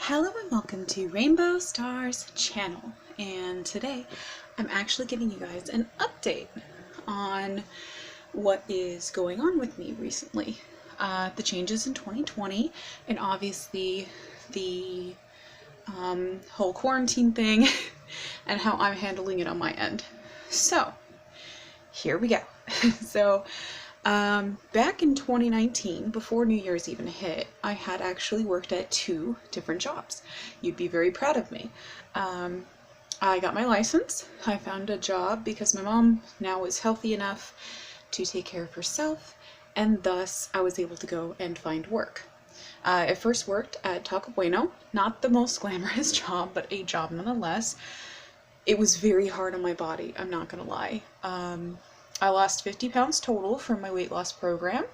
Hello and welcome to Rainbow Stars channel, and today I'm actually giving you guys an update on what is going on with me recently. The changes in 2020 and obviously the whole quarantine thing and how I'm handling it on my end. So here we go. Back in 2019, before New Year's even hit, I had actually worked at 2 different jobs. You'd be very proud of me. I got my license. I found a job because my mom now is healthy enough to take care of herself, and thus I was able to go and find work. I first worked at Taco Bueno, not the most glamorous job, but a job nonetheless. It was very hard on my body, I'm not gonna lie. I lost 50 pounds total from my weight loss program,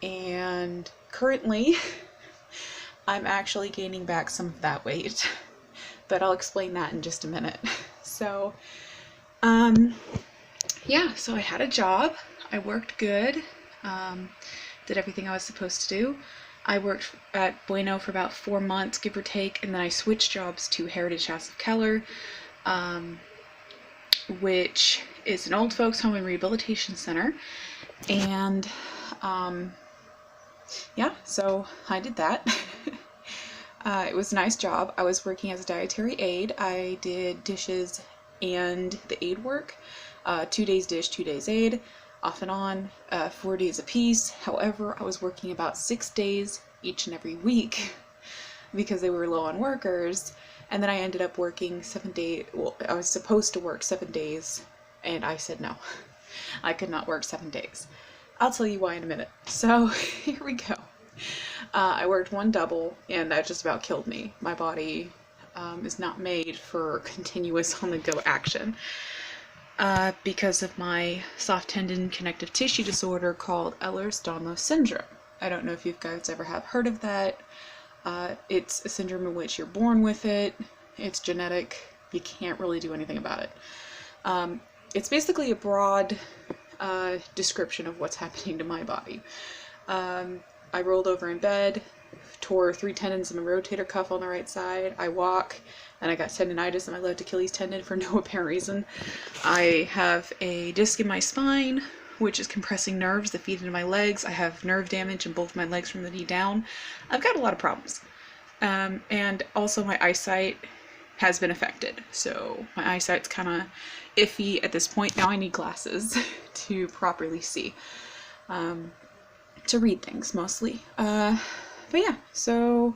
and currently I'm actually gaining back some of that weight, but I'll explain that in just a minute. So, yeah, so I had a job, I worked good, did everything I was supposed to do. I worked at Bueno for about 4 months, give or take, and then I switched jobs to Heritage House of Keller, which is an old folks home and rehabilitation center. And yeah, so I did that. It was a nice job. I was working as a dietary aide. I did dishes and the aide work, 2 days dish, 2 days aide, off and on, 4 days a piece. However, I was working about 6 days each and every week because they were low on workers. And then I ended up working 7 days. Well, I was supposed to work 7 days, and I said no. I could not work 7 days. I'll tell you why in a minute. So here we go. I worked 1 double, and that just about killed me. My body is not made for continuous on-the-go action because of my soft tendon connective tissue disorder called Ehlers-Danlos syndrome. I don't know if you guys ever have heard of that. It's a syndrome in which you're born with it. It's genetic. You can't really do anything about it. It's basically a broad description of what's happening to my body. I rolled over in bed, tore 3 tendons in my rotator cuff on the right side. I walk, and I got tendonitis in my left Achilles tendon for no apparent reason. I have a disc in my spine, which is compressing nerves that feed into my legs. I have nerve damage in both my legs from the knee down. I've got a lot of problems. And also my eyesight has been affected. So my eyesight's kind of iffy at this point. Now I need glasses to properly see, to read things mostly. But yeah, so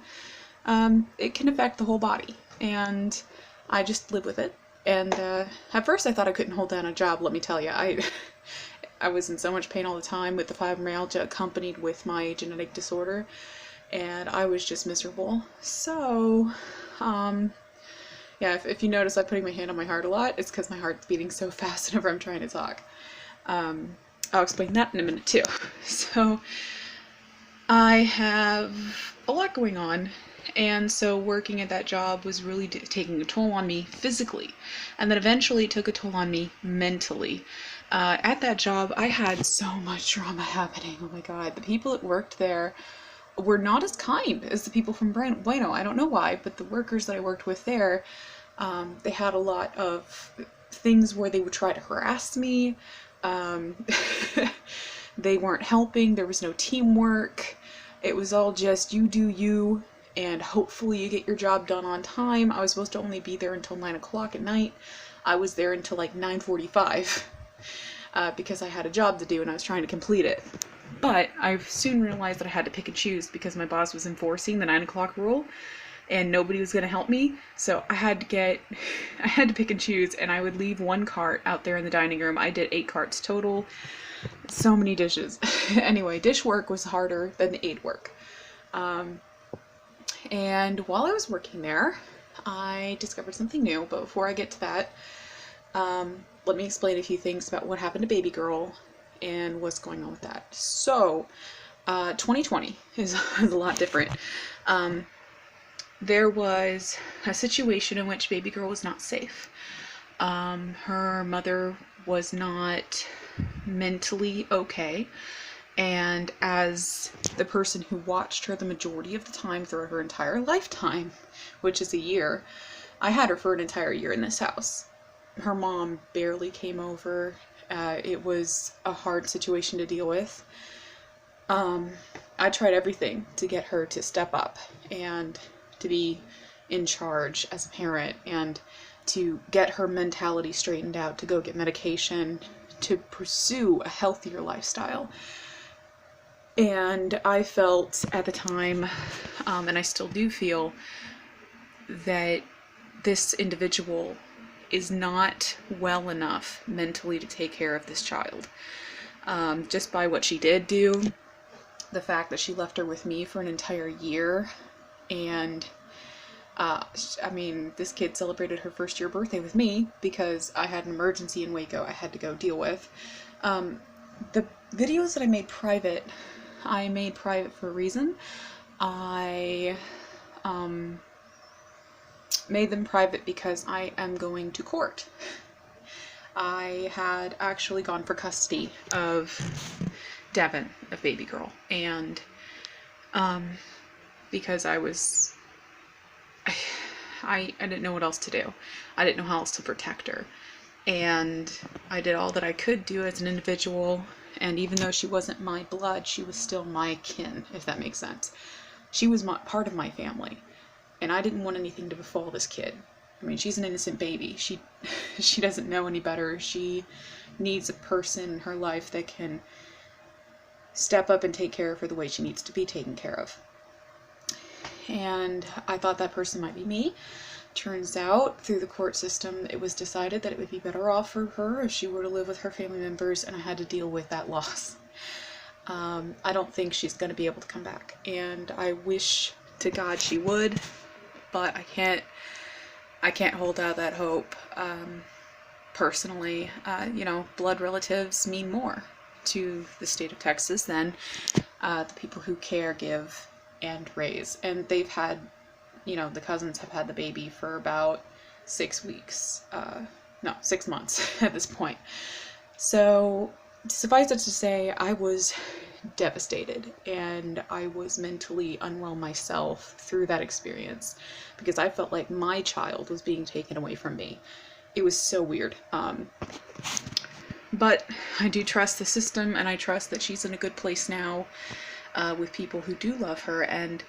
it can affect the whole body, and I just live with it. And at first I thought I couldn't hold down a job, let me tell you. I was in so much pain all the time with the fibromyalgia accompanied with my genetic disorder, and I was just miserable. So, yeah, if you notice I'm putting my hand on my heart a lot, it's because my heart's beating so fast whenever I'm trying to talk. I'll explain that in a minute too. So, I have a lot going on, and so working at that job was really taking a toll on me physically, and then eventually it took a toll on me mentally. At that job, I had so much drama happening. Oh my god, the people that worked there were not as kind as the people from Bueno. I don't know why, but the workers that I worked with there, they had a lot of things where they would try to harass me. They weren't helping. There was no teamwork. It was all just you do you, and hopefully you get your job done on time. I was supposed to only be there until 9 o'clock at night. I was there until like 9:45. Because I had a job to do and I was trying to complete it. But I soon realized that I had to pick and choose because my boss was enforcing the 9 o'clock rule and nobody was going to help me. So I had to pick and choose, and I would leave 1 cart out there in the dining room. I did 8 carts total. So many dishes. Anyway, dish work was harder than the aide work. And while I was working there, I discovered something new, but before I get to that, let me explain a few things about what happened to baby girl and what's going on with that. So, 2020 is a lot different. There was a situation in which baby girl was not safe. Her mother was not mentally okay, And as the person who watched her the majority of the time through her entire lifetime, which is a year, I had her for an entire year in this house. Her mom barely came over. It was a hard situation to deal with. I tried everything to get her to step up and to be in charge as a parent and to get her mentality straightened out, to go get medication, to pursue a healthier lifestyle. And I felt at the time, and I still do feel, that this individual is not well enough mentally to take care of this child. Just by what she did do, the fact that she left her with me for an entire year, and I mean, this kid celebrated her first year birthday with me because I had an emergency in Waco I had to go deal with. The videos that I made private for a reason. I made them private because I am going to court. I had actually gone for custody of Devin, a baby girl, and because I didn't know what else to do. I didn't know how else to protect her. And I did all that I could do as an individual, and even though she wasn't my blood, she was still my kin, if that makes sense. She was part of my family, and I didn't want anything to befall this kid. I mean, she's an innocent baby. She doesn't know any better. She needs a person in her life that can step up and take care of her the way she needs to be taken care of. And I thought that person might be me. Turns out, through the court system, it was decided that it would be better off for her if she were to live with her family members, and I had to deal with that loss. I don't think she's going to be able to come back, and I wish to God she would, but I can't hold out that hope. Personally, blood relatives mean more to the state of Texas than the people who care, give, and raise. And they've had, the cousins have had the baby for about 6 weeks. 6 months at this point. So suffice it to say, I was devastated, and I was mentally unwell myself through that experience because I felt like my child was being taken away from me. It was so weird. But I do trust the system, and I trust that she's in a good place now with people who do love her, and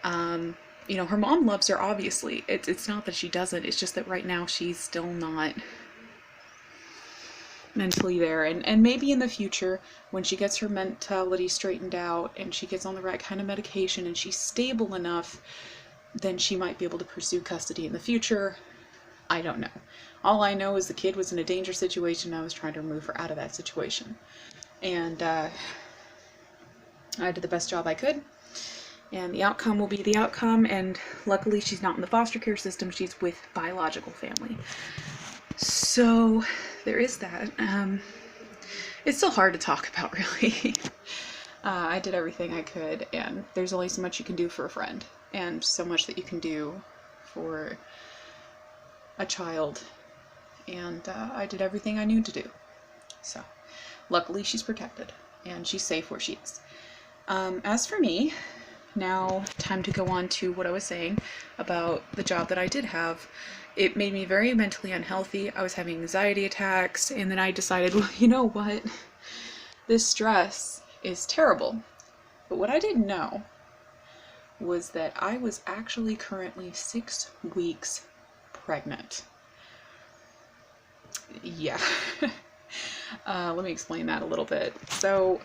her mom loves her, obviously. It's not that she doesn't, it's just that right now she's still not mentally there, and maybe in the future, when she gets her mentality straightened out and she gets on the right kind of medication and she's stable enough, then she might be able to pursue custody in the future. I don't know. All I know is the kid was in a dangerous situation. I was trying to remove her out of that situation, and I did the best job I could, and the outcome will be the outcome. And luckily she's not in the foster care system, she's with biological family. So there is that. It's still hard to talk about, really. I did everything I could, and there's only so much you can do for a friend, and so much that you can do for a child, and I did everything I knew to do. So luckily she's protected, and she's safe where she is. As for me, now time to go on to what I was saying about the job that I did have. It made me very mentally unhealthy. I was having anxiety attacks, and then I decided, well, you know what? This stress is terrible. But what I didn't know was that I was actually currently 6 weeks pregnant. Yeah. Let me explain that a little bit. So,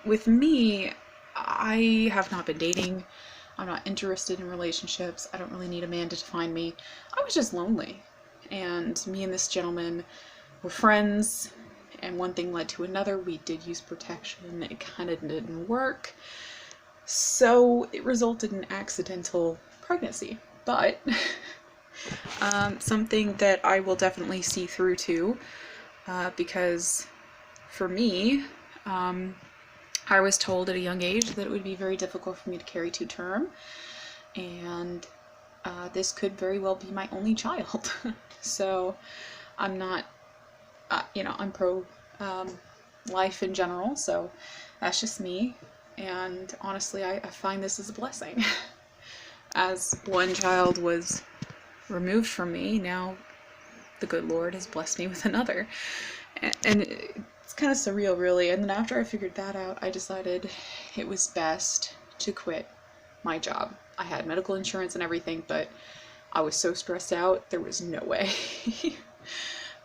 with me, I have not been dating. I'm not interested in relationships. I don't really need a man to define me. I was just lonely. And me and this gentleman were friends, and one thing led to another. We did use protection. It kind of didn't work. So it resulted in accidental pregnancy. But something that I will definitely see through to, because for me, I was told at a young age that it would be very difficult for me to carry to term, and this could very well be my only child. So I'm not, I'm pro life in general. So that's just me. And honestly, I find this as a blessing. As one child was removed from me, now the good Lord has blessed me with another. And it's kind of surreal, really. And then after I figured that out, I decided it was best to quit my job. I had medical insurance and everything, but I was so stressed out, there was no way.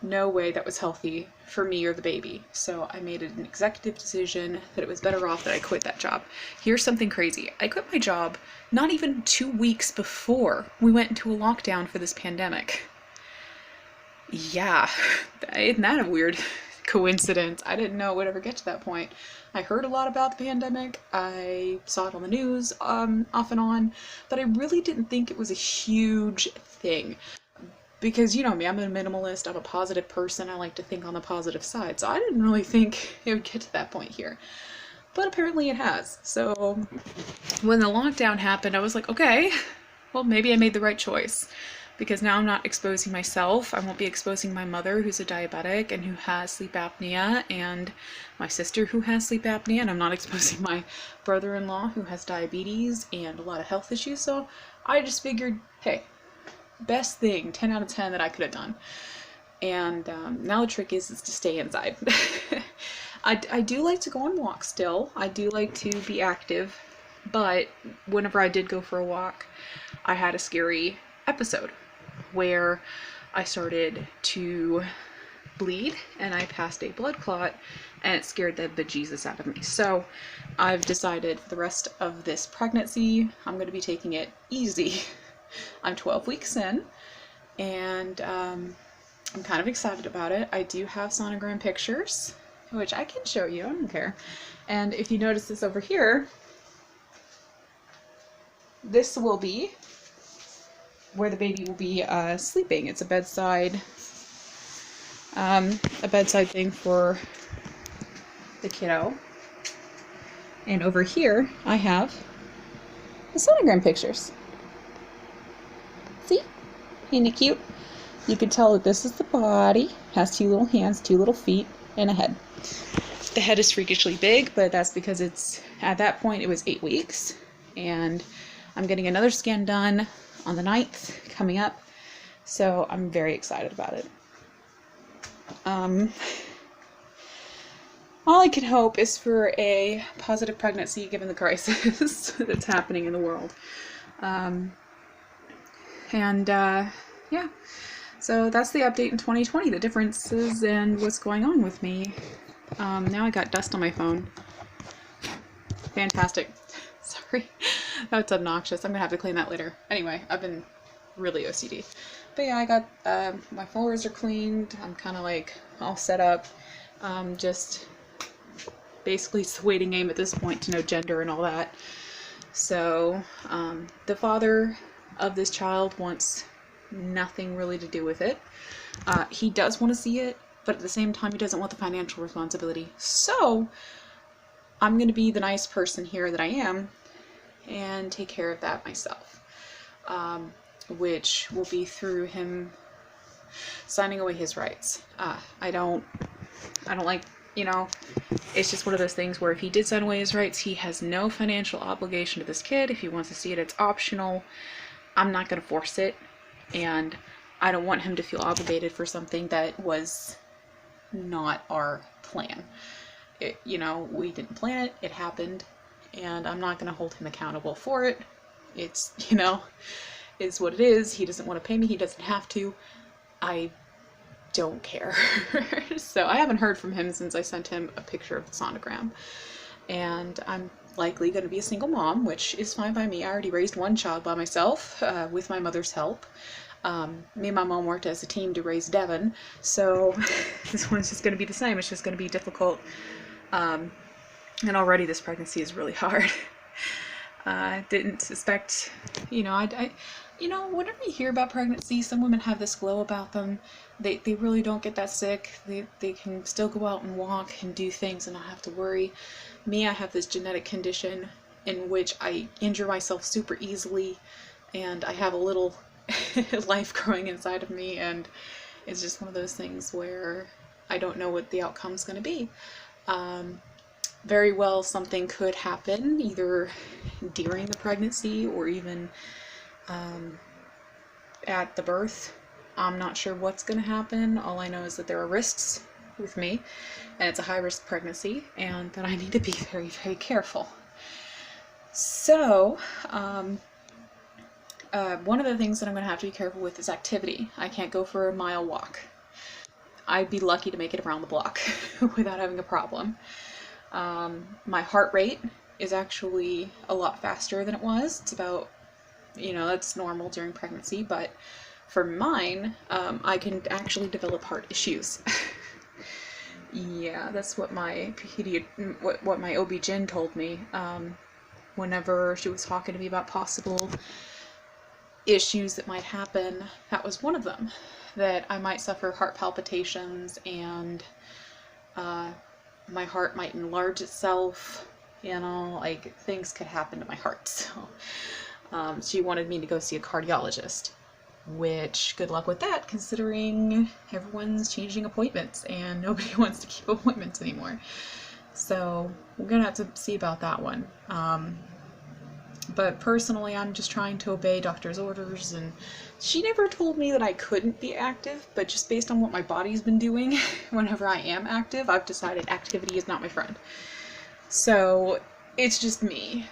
No way that was healthy for me or the baby. So I made an executive decision that it was better off that I quit that job. Here's something crazy. I quit my job not even 2 weeks before we went into a lockdown for this pandemic. Yeah, isn't that a weird coincidence? I didn't know it would ever get to that point. I heard a lot about the pandemic. I saw it on the news off and on, but I really didn't think it was a huge thing. Because you know me, I'm a minimalist, I'm a positive person, I like to think on the positive side, so I didn't really think it would get to that point here. But apparently it has. So when the lockdown happened, I was like, okay, well maybe I made the right choice. Because now I'm not exposing myself, I won't be exposing my mother who's a diabetic and who has sleep apnea, and my sister who has sleep apnea, and I'm not exposing my brother-in-law who has diabetes and a lot of health issues, so I just figured, hey, best thing, 10 out of 10 that I could have done. And now the trick is to stay inside. I do like to go on walks still. I do like to be active, but whenever I did go for a walk, I had a scary episode where I started to bleed and I passed a blood clot, and it scared the bejesus out of me. So I've decided for the rest of this pregnancy, I'm going to be taking it easy. I'm 12 weeks in, and I'm kind of excited about it. I do have sonogram pictures, which I can show you, I don't care. And if you notice this over here, this will be where the baby will be sleeping. It's a bedside thing for the kiddo. And over here, I have the sonogram pictures. See? Ain't it cute? You can tell that this is the body, has 2 little hands, 2 little feet, and a head. The head is freakishly big, but that's because it's, at that point, it was 8 weeks. And I'm getting another scan done on the 9th, coming up. So I'm very excited about it. All I can hope is for a positive pregnancy given the crisis that's happening in the world. Yeah, so that's the update in 2020, the differences and what's going on with me. Now I got dust on my phone. Fantastic. Sorry, that's obnoxious. I'm gonna have to clean that later. Anyway, I've been really OCD. But yeah, I got, my floors are cleaned. I'm kind of like all set up. Just basically it's the waiting game at this point to know gender and all that. So, the father of this child wants nothing really to do with it. He does want to see it, but at the same time he doesn't want the financial responsibility. So I'm going to be the nice person here that I am and take care of that myself, which will be through him signing away his rights. I don't like, you know, it's just one of those things where if he did sign away his rights, he has no financial obligation to this kid. If he wants to see it, it's optional. I'm not going to force it, and I don't want him to feel obligated for something that was not our plan. You know, we didn't plan it, it happened, and I'm not going to hold him accountable for it. It's, you know, it's what it is. He doesn't want to pay me, he doesn't have to. I don't care. So I haven't heard from him since I sent him a picture of the sonogram, and I'm likely going to be a single mom, which is fine by me. I already raised one child by myself with my mother's help. Me and my mom worked as a team to raise Devin, so this one's just going to be the same. It's just going to be difficult, and already this pregnancy is really hard. Didn't suspect, you know, you know, whenever you hear about pregnancy, some women have this glow about them. They really don't get that sick. They can still go out and walk and do things and not have to worry. Me, I have this genetic condition in which I injure myself super easily, and I have a little life growing inside of me, and it's just one of those things where I don't know what the outcome's going to be. Very well something could happen either during the pregnancy or even at the birth. I'm not sure what's going to happen. All I know is that there are risks with me, and it's a high risk pregnancy, and that I need to be very, very careful. So, one of the things that I'm going to have to be careful with is activity. I can't go for a mile walk. I'd be lucky to make it around the block without having a problem. My heart rate is actually a lot faster than it was. It's about, that's normal during pregnancy, but for mine, I can actually develop heart issues. Yeah, that's what my what my OB-GYN told me whenever she was talking to me about possible issues that might happen. That was one of them, that I might suffer heart palpitations and my heart might enlarge itself, like things could happen to my heart. So she wanted me to go see a cardiologist, which good luck with that, considering everyone's changing appointments and nobody wants to keep appointments anymore. So we're gonna have to see about that one. But personally, I'm just trying to obey doctor's orders, and she never told me that I couldn't be active, but just based on what my body's been doing whenever I am active, I've decided activity is not my friend. So it's just me.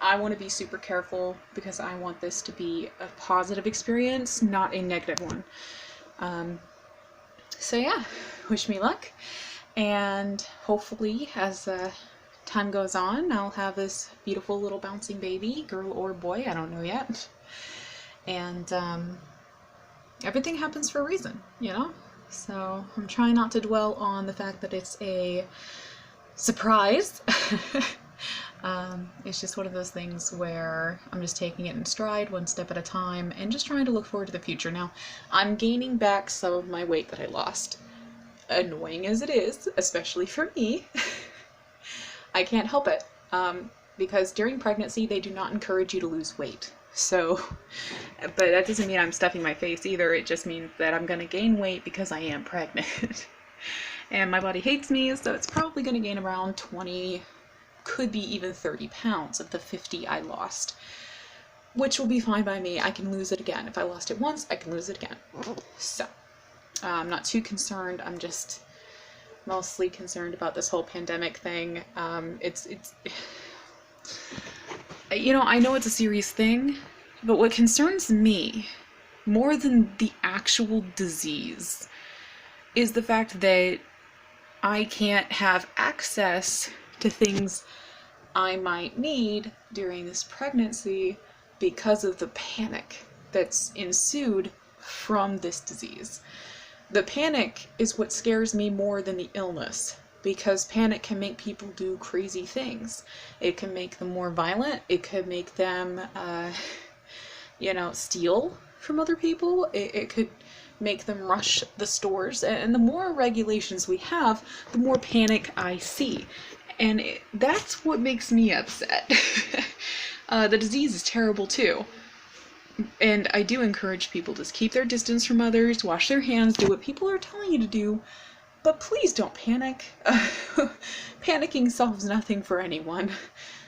I want to be super careful because I want this to be a positive experience, not a negative one. So yeah, wish me luck, and hopefully as time goes on, I'll have this beautiful little bouncing baby, girl or boy, I don't know yet. And everything happens for a reason, So I'm trying not to dwell on the fact that it's a surprise. It's just one of those things where I'm just taking it in stride, one step at a time, and just trying to look forward to the future. Now, I'm gaining back some of my weight that I lost. Annoying as it is, especially for me, I can't help it, because during pregnancy they do not encourage you to lose weight. So, but that doesn't mean I'm stuffing my face either. It just means that I'm gonna gain weight because I am pregnant. And my body hates me, so it's probably gonna gain around 20, could be even 30 pounds of the 50 I lost, which will be fine by me. I can lose it again. If I lost it once, I can lose it again. So, I'm not too concerned. I'm just mostly concerned about this whole pandemic thing. I know it's a serious thing, but what concerns me more than the actual disease is the fact that I can't have access to things I might need during this pregnancy because of the panic that's ensued from this disease. The panic is what scares me more than the illness, because panic can make people do crazy things. It can make them more violent. It could make them, steal from other people. It could make them rush the stores. And the more regulations we have, the more panic I see. And that's what makes me upset. The disease is terrible too. And I do encourage people to keep their distance from others, wash their hands, do what people are telling you to do, but please don't panic. Panicking solves nothing for anyone.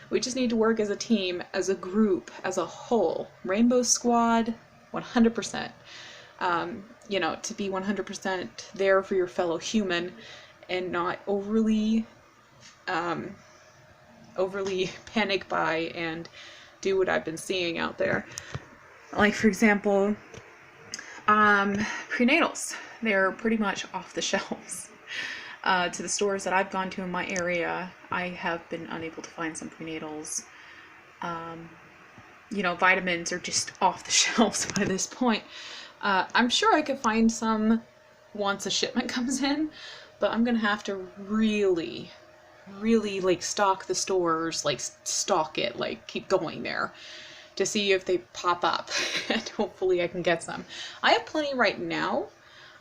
We just need to work as a team, as a group, as a whole. Rainbow Squad, 100%. To be 100% there for your fellow human and not overly panic buy and do what I've been seeing out there. Like, for example, prenatals. They're pretty much off the shelves. To the stores that I've gone to in my area, I have been unable to find some prenatals. Vitamins are just off the shelves by this point. I'm sure I could find some once a shipment comes in, but I'm gonna have to really stock the stores, stock it, keep going there to see if they pop up, and hopefully I can get some. I have plenty right now.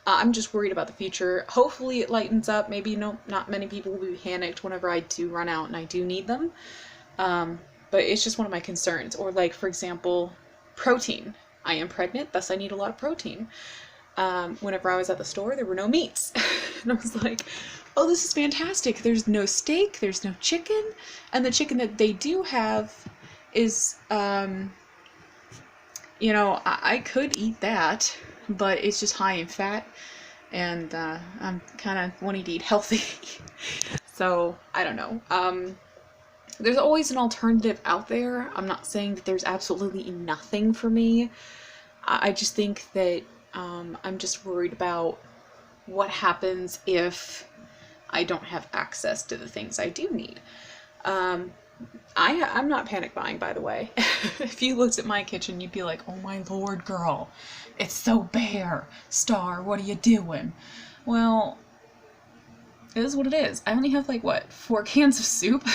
I'm just worried about the future. Hopefully it lightens up. Maybe not many people will be panicked whenever I do run out and I do need them. But it's just one of my concerns. Or for example, protein. I am pregnant, thus I need a lot of protein. whenever I was at the store, there were no meats. And I was like, oh, this is fantastic. There's no steak, there's no chicken, and the chicken that they do have is, you know, I could eat that, but it's just high in fat, and I'm kind of wanting to eat healthy. So, I don't know. There's always an alternative out there. I'm not saying that there's absolutely nothing for me. I just think that I'm just worried about what happens if I don't have access to the things I do need. I'm not panic buying, by the way. If you looked at my kitchen, you'd be like, oh my lord, girl, it's so bare. Star, what are you doing? Well, it is what it is. I only have like, what, 4 cans of soup?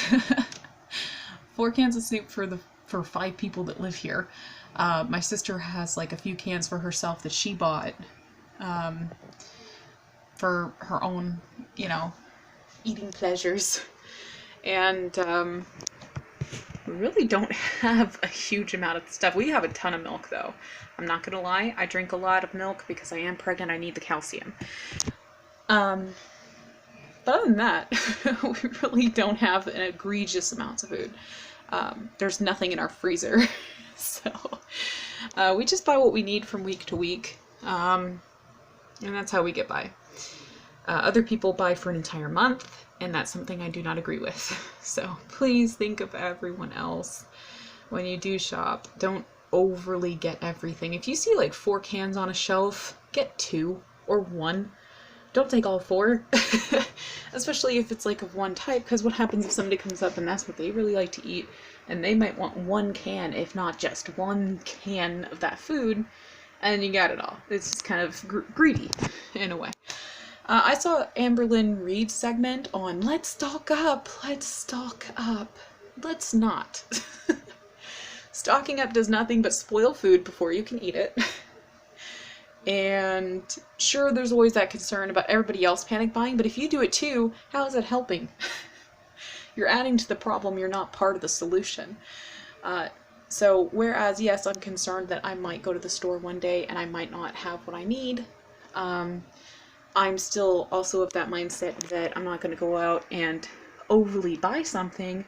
4 cans of soup for 5 people that live here. My sister has like a few cans for herself that she bought for her own, you know, eating pleasures. And we really don't have a huge amount of stuff. We have a ton of milk though. I'm not gonna lie, I drink a lot of milk because I am pregnant, I need the calcium. But other than that, we really don't have an egregious amounts of food. There's nothing in our freezer. So we just buy what we need from week to week. And that's how we get by. Other people buy for an entire month, and that's something I do not agree with. So please think of everyone else when you do shop. Don't overly get everything. If you see like 4 cans on a shelf, get 2 or 1. Don't take all 4, especially if it's like of one type, because what happens if somebody comes up and that's what they really like to eat, and they might want 1 can, if not just 1 can of that food, and you got it all. It's just kind of greedy, in a way. I saw Amberlynn Reid's segment on let's stock up, let's not. Stocking up does nothing but spoil food before you can eat it. And sure, there's always that concern about everybody else panic buying, but if you do it too, how is it helping? You're adding to the problem, you're not part of the solution. So whereas, yes, I'm concerned that I might go to the store one day and I might not have what I need, I'm still also of that mindset that I'm not going to go out and overly buy something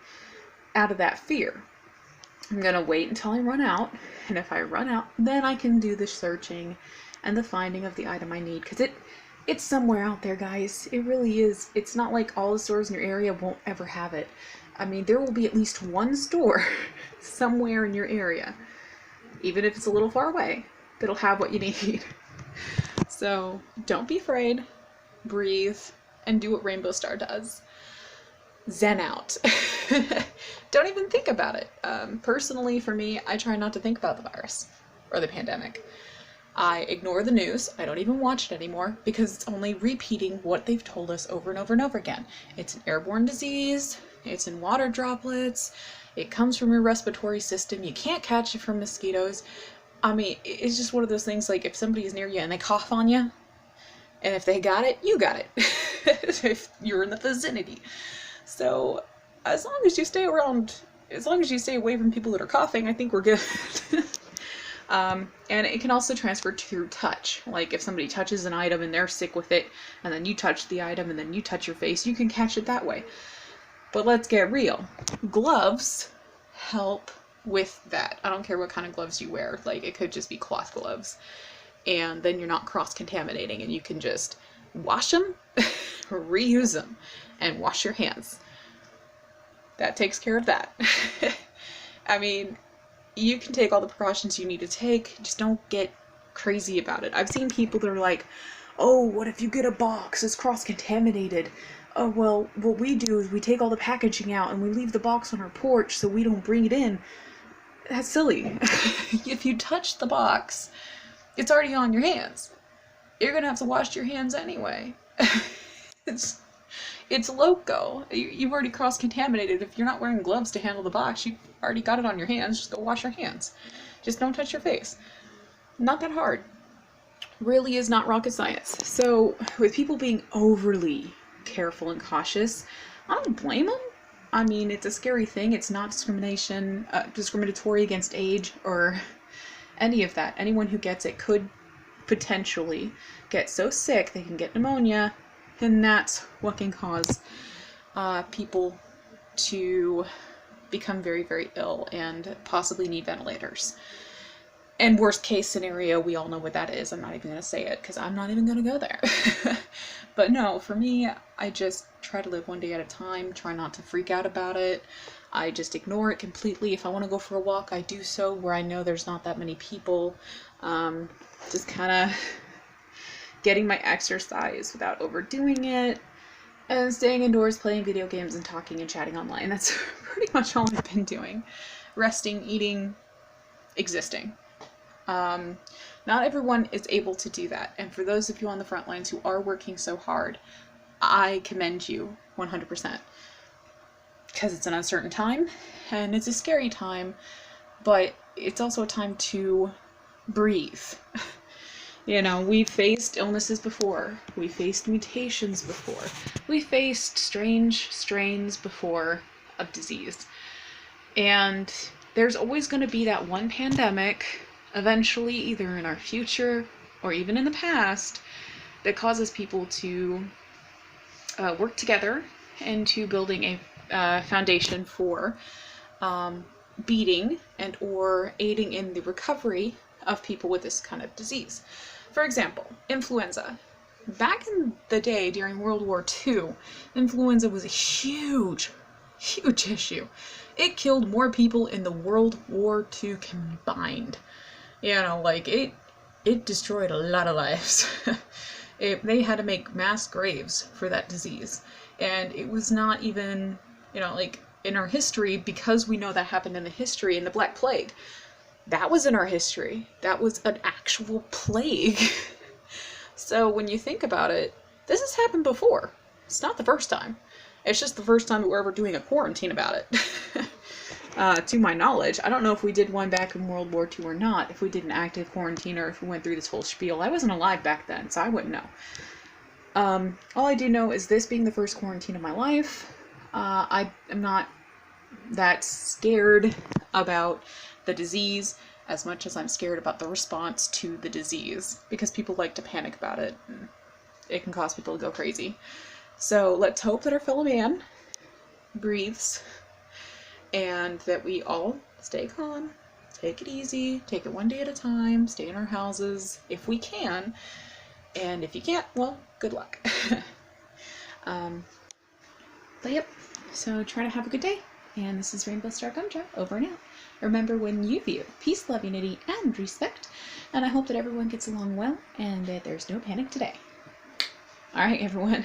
out of that fear. I'm going to wait until I run out, and if I run out, then I can do the searching and the finding of the item I need, because it's somewhere out there, guys. It really is. It's not like all the stores in your area won't ever have it. I mean, there will be at least one store somewhere in your area, even if it's a little far away, that'll have what you need. So don't be afraid, breathe, and do what Rainbow Star does. Zen out. Don't even think about it. Personally, for me, I try not to think about the virus or the pandemic. I ignore the news. I don't even watch it anymore because it's only repeating what they've told us over and over and over again. It's an airborne disease. It's in water droplets. It comes from your respiratory system. You can't catch it from mosquitoes. I mean, it's just one of those things, like if somebody is near you and they cough on you, and if they got it, you got it. If you're in the vicinity. So as long as you stay away from people that are coughing, I think we're good. And it can also transfer through touch. Like if somebody touches an item and they're sick with it, and then you touch the item and then you touch your face, you can catch it that way. But let's get real. Gloves help with that. I don't care what kind of gloves you wear. Like it could just be cloth gloves. And then you're not cross-contaminating, and you can just wash them, reuse them, and wash your hands. That takes care of that. I mean, you can take all the precautions you need to take, just don't get crazy about it. I've seen people that are like, oh, what if you get a box, it's cross-contaminated? Oh, well, what we do is we take all the packaging out and we leave the box on our porch so we don't bring it in. That's silly. If you touch the box, it's already on your hands. You're gonna have to wash your hands anyway. It's loco. You've already cross-contaminated. If you're not wearing gloves to handle the box, you've already got it on your hands. Just go wash your hands. Just don't touch your face. Not that hard. Really is not rocket science. So with people being overly careful and cautious, I don't blame them. I mean, it's a scary thing. It's not discriminatory against age or any of that. Anyone who gets it could potentially get so sick they can get pneumonia, and that's what can cause people to become very, very ill and possibly need ventilators. And worst case scenario, we all know what that is. I'm not even going to say it because I'm not even going to go there. But no, for me, I just try to live one day at a time, try not to freak out about it. I just ignore it completely. If I want to go for a walk, I do so where I know there's not that many people. Just kind of getting my exercise without overdoing it, and staying indoors, playing video games, and talking and chatting online. That's pretty much all I've been doing. Resting, eating, existing. Not everyone is able to do that, and for those of you on the front lines who are working so hard, I commend you 100%. Because it's an uncertain time, and it's a scary time, but it's also a time to breathe. You know, we've faced illnesses before, we faced mutations before, we faced strange strains before of disease, and there's always going to be that one pandemic, eventually, either in our future or even in the past, that causes people to work together into building a foundation for beating and or aiding in the recovery of people with this kind of disease. For example, influenza. Back in the day during World War II, influenza was a huge issue. It killed more people in the World War II combined. You know, like, it destroyed a lot of lives. They had to make mass graves for that disease. And it was not even, you know, like, in our history, because we know that happened in the history, in the Black Plague. That was in our history. That was an actual plague. So when you think about it, this has happened before. It's not the first time. It's just the first time that we're ever doing a quarantine about it. To my knowledge. I don't know if we did one back in World War II or not, if we did an active quarantine or if we went through this whole spiel. I wasn't alive back then, so I wouldn't know. All I do know is this being the first quarantine of my life, I am not that scared about the disease as much as I'm scared about the response to the disease, because people like to panic about it, and it can cause people to go crazy. So let's hope that our fellow man breathes, and that we all stay calm, take it easy, take it one day at a time, stay in our houses if we can, and if you can't, well, good luck. But yep, so try to have a good day, and this is Rainbow Star Gumdrop, over and out. Remember, when you view peace, love, unity, and respect, and I hope that everyone gets along well, and that there's no panic today. Alright, everyone,